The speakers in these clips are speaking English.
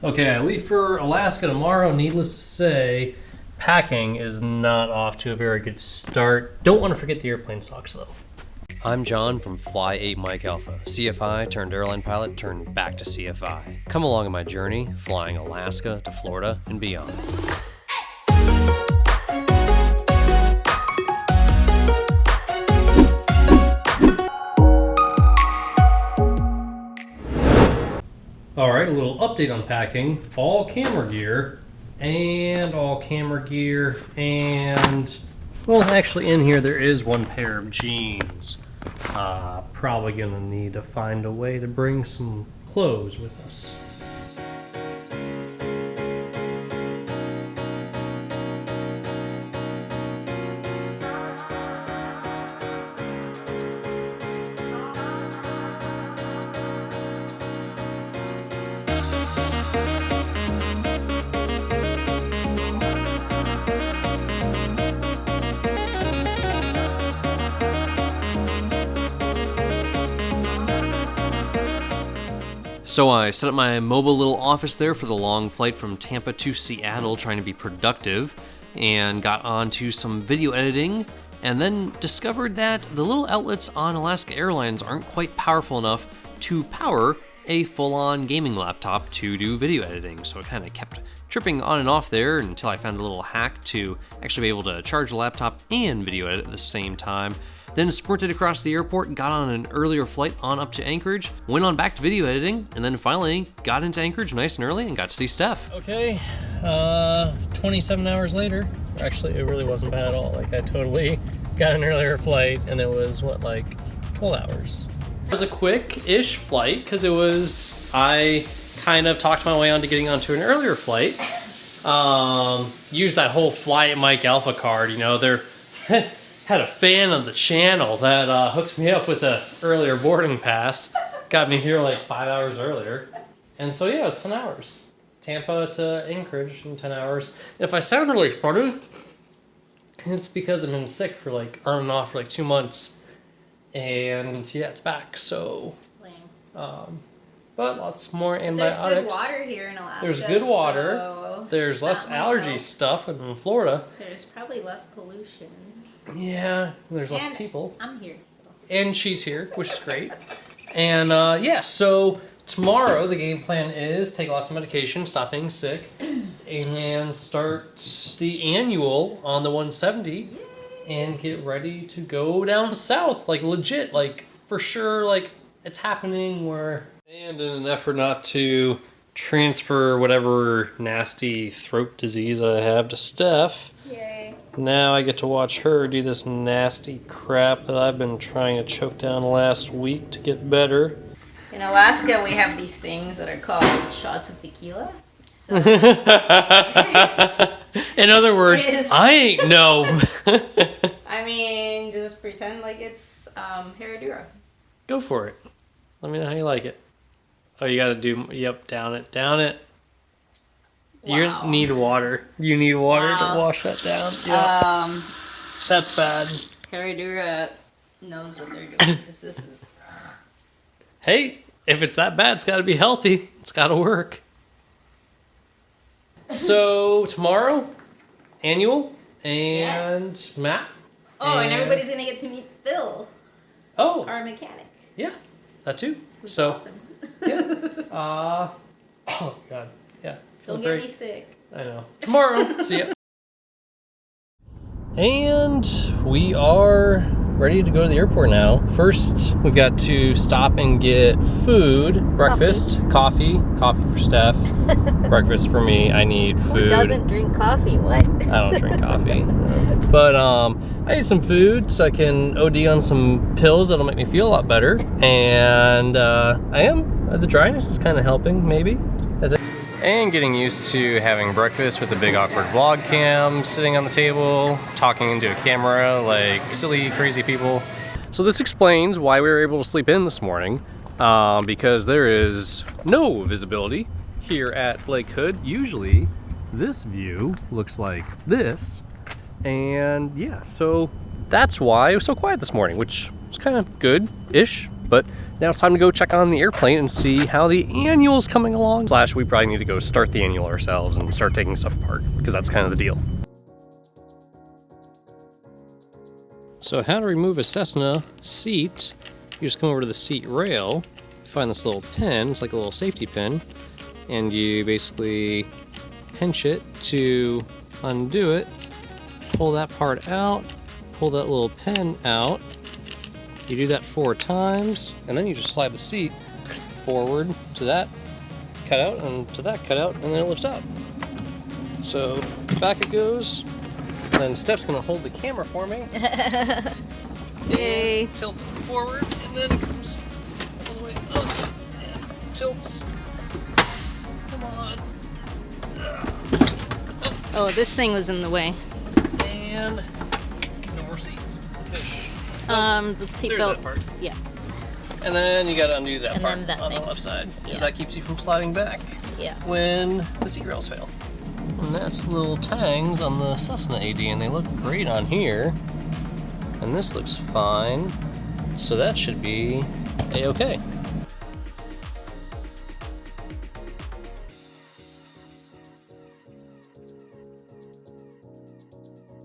Okay, I leave for Alaska tomorrow. Needless to say, packing is not off to a very good start. Don't want to forget the airplane socks, though. I'm John from Fly 8 Mike Alpha, CFI turned airline pilot turned back to CFI. Come along on my journey, flying Alaska to Florida and beyond. Alright, a little update on packing. All camera gear, and, well, actually in here there is one pair of jeans. Probably gonna need to find a way to bring some clothes with us. So I set up my mobile little office there for the long flight from Tampa to Seattle, trying to be productive, and got onto some video editing, and then discovered that the little outlets on Alaska Airlines aren't quite powerful enough to power a full-on gaming laptop to do video editing. So it kind of kept tripping on and off there until I found a little hack to actually be able to charge the laptop and video edit at the same time. Then sprinted across the airport and got on an earlier flight on up to Anchorage, went on back to video editing, and then finally got into Anchorage nice and early and got to see Steph. Okay, 27 hours later. Actually, it really wasn't bad at all. Like, I totally got an earlier flight, and it was, 12 hours. It was a quick-ish flight, because I kind of talked my way onto getting onto an earlier flight. Used that whole Fly 8 Mike Alpha card, they're... had a fan of the channel that hooked me up with a earlier boarding pass. Got me here like 5 hours earlier. And so yeah, it was 10 hours. Tampa to Anchorage in 10 hours. And if I sound really funny, it's because I've been sick for on and off for 2 months. And yeah, it's back, so... Lame. But lots more antibiotics. There's good water here in Alaska. There's good water. So there's less allergy stuff in Florida. There's probably less pollution. Yeah, there's less people. I'm here, so. And she's here, which is great. And yeah, so tomorrow the game plan is take lots of medication, stop being sick, and start the annual on the 170. Yay. And get ready to go down south, legit, for sure, it's happening where... And in an effort not to transfer whatever nasty throat disease I have to Steph... Yay. Now I get to watch her do this nasty crap that I've been trying to choke down last week to get better. In Alaska, we have these things that are called shots of tequila. So in other words, I ain't no. I mean, just pretend like it's Herradura. Go for it. Let me know how you like it. Oh, you gotta do, yep, down it. Wow. You need water. You need water to wash that down. Yeah. That's bad. Herradura knows what they're doing because this is... Hey, if it's that bad, it's got to be healthy. It's got to work. So, tomorrow, annual, and Matt. Oh, and everybody's going to get to meet Phil. Oh. Our mechanic. Yeah, that too. Who's so, awesome. Yeah. Oh, God. Yeah. Don't get me sick. I know. Tomorrow. See ya. And we are ready to go to the airport now. First, we've got to stop and get food, breakfast, coffee for Steph, breakfast for me. I need food. Who doesn't drink coffee? What? I don't drink coffee. But I need some food so I can OD on some pills that'll make me feel a lot better. And I am. The dryness is kind of helping, maybe. And getting used to having breakfast with a big awkward vlog cam, sitting on the table, talking into a camera like silly, crazy people. So this explains why we were able to sleep in this morning, because there is no visibility here at Lake Hood. Usually this view looks like this, and yeah, so that's why it was so quiet this morning, which was kind of good-ish, but now it's time to go check on the airplane and see how the annual's coming along. Slash, we probably need to go start the annual ourselves and start taking stuff apart, because that's kind of the deal. So how to remove a Cessna seat, you just come over to the seat rail, find this little pin, it's like a little safety pin, and you basically pinch it to undo it, pull that part out, pull that little pin out. You do that 4 times, and then you just slide the seat forward to that cutout and to that cutout, and then it lifts out. So back it goes, and then Steph's gonna hold the camera for me. Yay. Tilts it forward, and then it comes all the way up. Tilts. Come on. Oh, this thing was in the way. And no more seat. Fish. The seatbelt. Yeah. And then you gotta undo that And part then that on thing. the left side, because Yeah. that keeps you from sliding back Yeah. when the seat rails fail. And that's the little tangs on the Cessna AD, and they look great on here. And this looks fine, so that should be a-okay.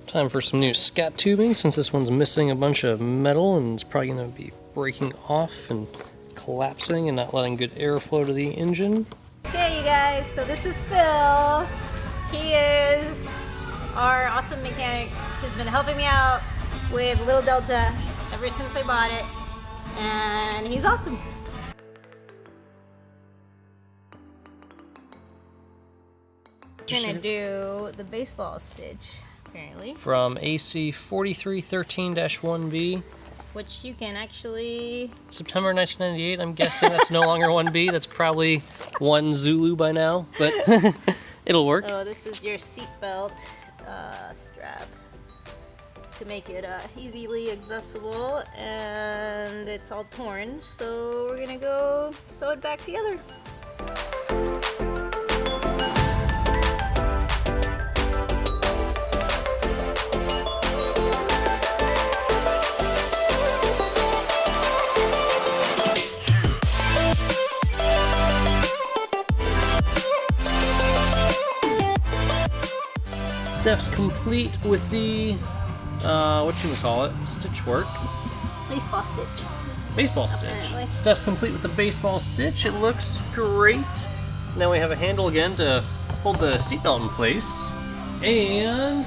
Time for some new scat tubing, since this one's missing a bunch of metal and it's probably going to be breaking off and collapsing and not letting good airflow to the engine. Okay, you guys, so this is Phil. He is our awesome mechanic who's been helping me out with Little Delta ever since I bought it, and he's awesome. We're gonna do the baseball stitch, apparently, From AC 4313-1B, which you can actually. September 1998. I'm guessing that's no longer 1B. That's probably 1 Zulu by now, but it'll work. Oh, this is your seatbelt strap to make it easily accessible, and it's all torn, so we're gonna go sew it back together. Steph's complete with the, stitch work. Baseball stitch. Baseball stitch. Apparently. Steph's complete with the baseball stitch. It looks great. Now we have a handle again to hold the seatbelt in place. And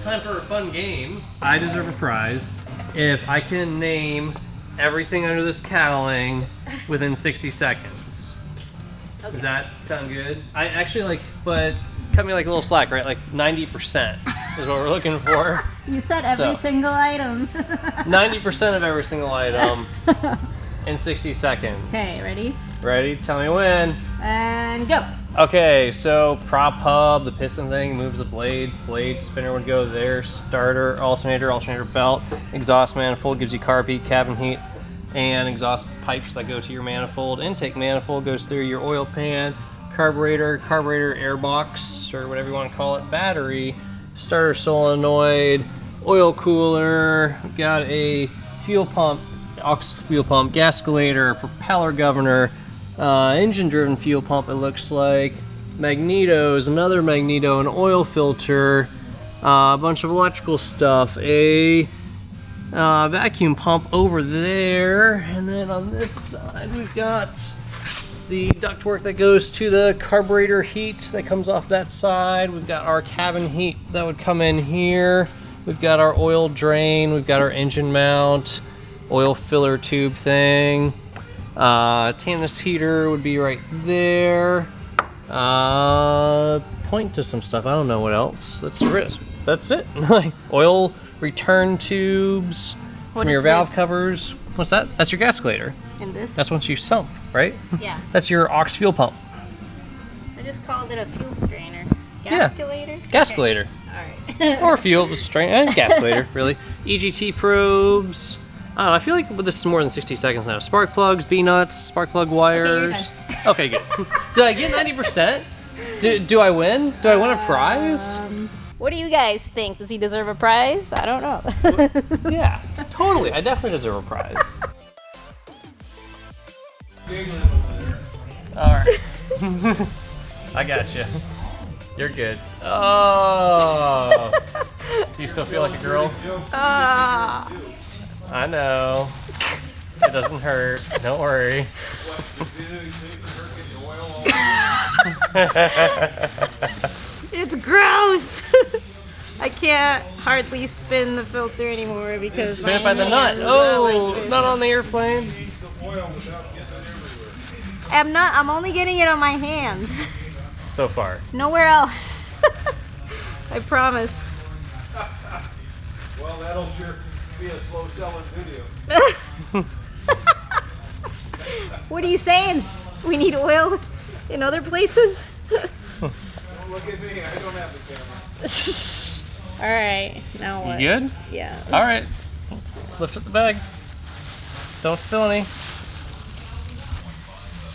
time for a fun game. I deserve a prize if I can name everything under this cowling within 60 seconds. Okay. Does that sound good? I actually but cut me like a little slack, right? Like 90% is what we're looking for. You said every single item. 90% of every single item in 60 seconds. Okay, ready? Ready? Tell me when. And go. Okay, so prop hub, the piston thing moves the blades. Blade spinner would go there. Starter, alternator belt. Exhaust manifold gives you carb heat, cabin heat, and exhaust pipes that go to your manifold. Intake manifold goes through your oil pan. Carburetor air box, or whatever you want to call it, battery, starter solenoid, oil cooler, got a fuel pump, aux fuel pump, gascolator, propeller governor, engine driven fuel pump, it looks like, magnetos, another magneto, an oil filter, a bunch of electrical stuff, a vacuum pump over there, and then on this side we've got the ductwork that goes to the carburetor heat that comes off that side. We've got our cabin heat that would come in here. We've got our oil drain. We've got our engine mount, oil filler tube thing. Tannis heater would be right there. Point to some stuff. I don't know what else. That's it. Oil return tubes from your valve covers. What's that? That's your gascolator. And this? That's once you sump, right? Yeah. That's your aux fuel pump. I just called it a fuel strainer. Yeah. Gascolator? Gascolator. Okay. Alright. Or fuel strainer. Gascolator, really. EGT probes. I don't know, I feel like this is more than 60 seconds now. Spark plugs, B-nuts, spark plug wires. Okay, good. Did I get 90%? Do I win? Do I win a prize? What do you guys think? Does he deserve a prize? I don't know. Yeah, totally. I definitely deserve a prize. All right. I got you. You're good. Oh. Do you still feel like a girl? Ah. I know. It doesn't hurt. Don't worry. It's gross. I can't hardly spin the filter anymore because Spin it by the nut. hands are Oh, like this. not on the airplane. I'm only getting it on my hands. So far. Nowhere else. I promise. Well, that'll sure be a slow selling video. What are you saying? We need oil in other places? Don't look at me, I don't have the camera. Alright, now what? You good? Yeah. All right. Lift up the bag. Don't spill any.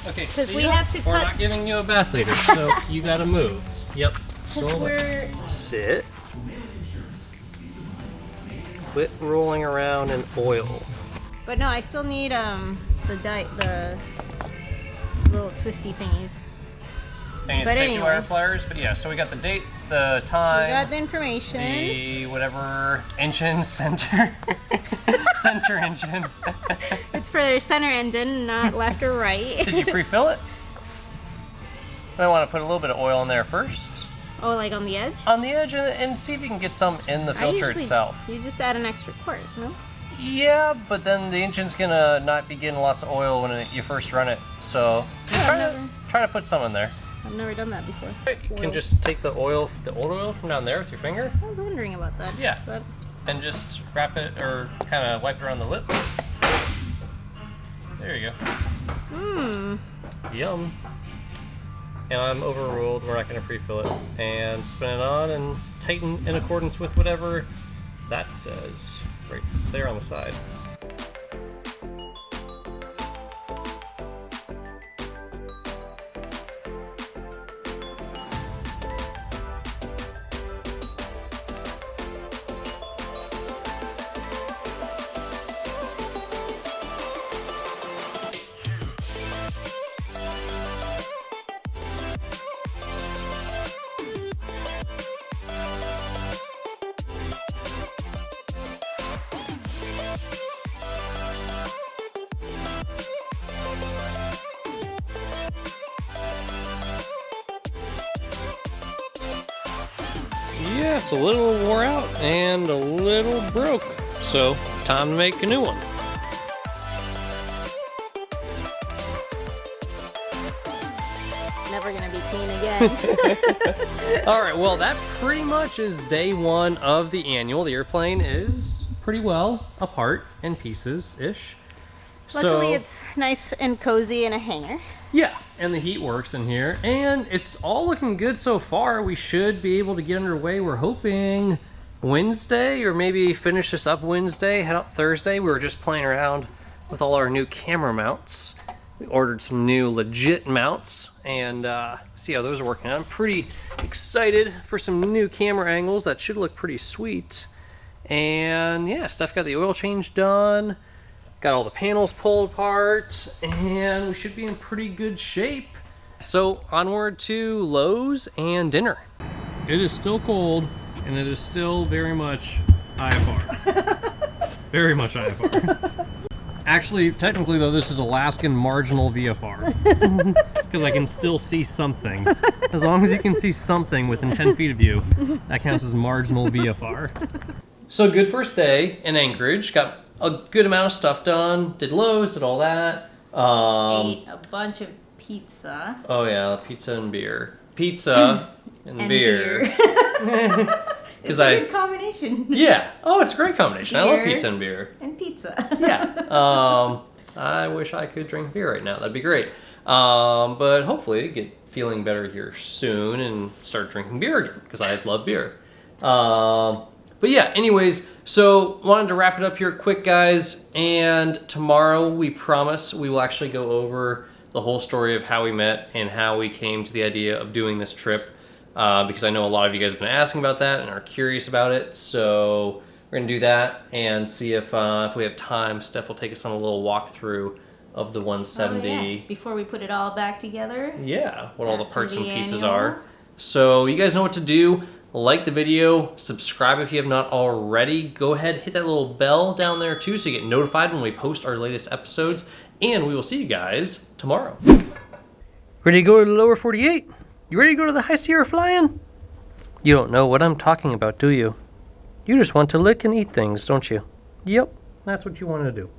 Okay, 'Cause see we ya? have to We're cut- not giving you a bath later, so you gotta move. Yep. Roll it. We're Sit. Quit rolling around in oil. But no, I still need the little twisty thingies. And But safety anyway. wire pliers, but yeah, so we got the date, the We time, got the information. the whatever engine center, center engine. It's for their center engine, not left or right. Did you pre-fill it? I want to put a little bit of oil in there first, Oh, like on the edge? on the edge, and see if you can get some in the I filter usually- itself. You just add an extra quart, no? Yeah, but then the engine's gonna not be getting lots of oil when you first run it, so just try to put some in there. I've never done that before. You can just take the old oil from down there with your finger, I was wondering about that. Yeah. Is that- and just wrap it or kind of wipe it around the lip. There you go. Mmm. Yum. And I'm overruled. We're not going to pre-fill it. And spin it on and tighten in accordance with whatever that says right there on the side. Yeah, it's a little wore out and a little broke, so time to make a new one. Never gonna be clean again. All right, well, that pretty much is day one of the annual. The airplane is pretty well apart in pieces-ish. Luckily, it's nice and cozy in a hangar. Yeah, and the heat works in here, and it's all looking good so far. We should be able to get underway. We're hoping Wednesday, or maybe finish this up Wednesday, head out Thursday. We were just playing around with all our new camera mounts. We ordered some new legit mounts, and see how those are working out. I'm pretty excited for some new camera angles. That should look pretty sweet. And yeah, Steph got the oil change done. Got all the panels pulled apart, and we should be in pretty good shape. So onward to Lowe's and dinner. It is still cold, and it is still very much IFR. Very much IFR. Actually, technically though, this is Alaskan marginal VFR. Because I can still see something. As long as you can see something within 10 feet of you, that counts as marginal VFR. So good first day in Anchorage. Got a good amount of stuff done. Did Lowe's, did all that. Ate a bunch of pizza. Oh yeah, pizza and beer. Pizza and, beer. It's a good combination. Yeah. Oh, it's a great combination. I love Beer. pizza and beer. And pizza. Yeah. I wish I could drink beer right now. That'd be great. But hopefully get feeling better here soon and start drinking beer again because I love beer. But yeah, anyways, so wanted to wrap it up here quick, guys. And tomorrow, we promise we will actually go over the whole story of how we met and how we came to the idea of doing this trip. Because I know a lot of you guys have been asking about that and are curious about it. So we're gonna do that and see if we have time. Steph will take us on a little walkthrough of the 170. Oh, yeah. Before we put it all back together. Yeah, what all the After parts and the pieces annual. are. So you guys know what to do. Like the video, subscribe if you have not already. Go ahead, hit that little bell down there too so you get notified when we post our latest episodes. And we will see you guys tomorrow. Ready to go to the lower 48? You ready to go to the High Sierra flying? You don't know what I'm talking about, do you? You just want to lick and eat things, don't you? Yep, that's what you want to do.